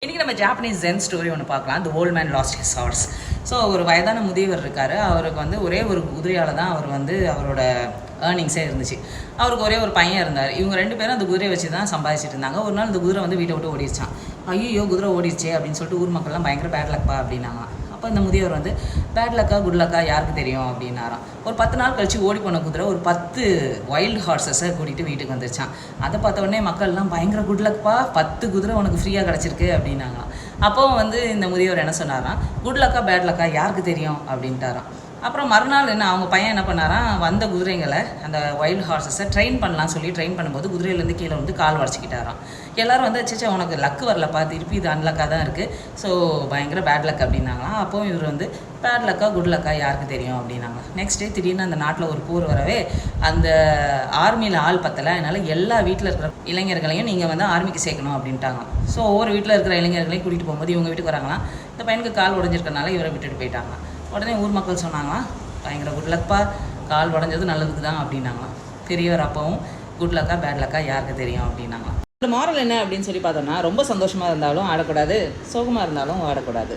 இன்றைக்கி நம்ம Japanese gen story ஒன்று பார்க்கலாம். The old man lost his horse. So ஒரு வயதான முதியவர் இருக்கார். அவருக்கு வந்து ஒரே ஒரு குதிரையால் தான் அவர் வந்து அவரோட ஏர்னிங்ஸே இருந்துச்சு. அவருக்கு ஒரே ஒரு பையன் இருந்தார். இவங்க ரெண்டு பேரும் அந்த குதிரையை வச்சு தான் சம்பாதிச்சிட்டு இருந்தாங்க. ஒரு நாள் இந்த குதிரை வந்து வீட்டை விட்டு ஓடிடுச்சான். ஐயோ குதிரை ஓடிடுச்சே அப்படின்னு சொல்லிட்டு ஊர் மக்கள்லாம் பயங்கர பேட் லக்பா அப்படின்னாங்க. அப்போ இந்த முதியவர் வந்து பேட் லக்கா குட் லக்கா யாருக்கு தெரியும் அப்படின்னாராம். ஒரு 10 நாள் கழிச்சு ஓடி போன குதிரை ஒரு 10 வைல்டு ஹார்ஸஸை கூட்டிகிட்டு வீட்டுக்கு வந்துருச்சான். அதை பார்த்த உடனே மக்கள்லாம் பயங்கர குட் லக்பா, 10 குதிரை உனக்கு ஃப்ரீயாக கிடச்சிருக்கு அப்படின்னாங்களாம். அப்போ வந்து இந்த முதியவர் என்ன சொன்னாராம், குட் லக்கா பேட் லக்கா யாருக்கு தெரியும் அப்படின்ட்டாராம். அப்புறம் மறுநாள் அவங்க பையன் என்ன பண்ணாராம், வந்த குதிரைங்களை அந்த வைல்டு ஹார்ஸஸை ட்ரெயின் பண்ணலான்னு சொல்லி ட்ரெயின் பண்ணும்போது குதிரையிலேருந்து கீழே வந்து கால் உடச்சிக்கிட்டாராம். எல்லோரும் வந்து சேச்சா உனக்கு லக்கு வரலப்பா, திருப்பி இது அன்லக்காக தான் இருக்குது, ஸோ பயங்கர பேட் லக் அப்படின்னாங்களாம். அப்போ இவர் வந்து பேட் லக்கா குட் லக்கா யாருக்கு தெரியும் அப்படின்னாங்க. நெக்ஸ்ட் டே திடீர்னு அந்த நாட்டில் ஒரு போர் வரவே அந்த ஆர்மியில் ஆள் பத்தலை, அதனால் எல்லா வீட்டில் இருக்கிற இளைஞர்களையும் நீங்கள் வந்து ஆர்மிக்கு சேர்க்கணும் அப்படின்ட்டாங்க. ஸோ ஒவ்வொரு வீட்டில் இருக்கிற இளைஞர்களையும் கூட்டிகிட்டு போகும்போது இவங்க வீட்டுக்கு வராங்களாம். இந்த பையனுக்கு கால் உடஞ்சிருக்கனால இவரை விட்டுட்டு போயிட்டாங்க. உடனே ஊர் மக்கள் சொன்னாங்களாம், பயங்கர குட் லக்பா, கால் உடஞ்சது நல்லதுக்கு தான் அப்படின்னாங்களாம். பெரியவர் அப்பவும் குட் லக்கா பேட் லக்கா யாருக்கு தெரியும் அப்படின்னாங்களாம். மாரல் என்ன அப்படின்னு சொல்லி பார்த்தோம்னா, ரொம்ப சந்தோஷமாக இருந்தாலும் ஆடக்கூடாது, சோகமாக இருந்தாலும் ஆடக்கூடாது.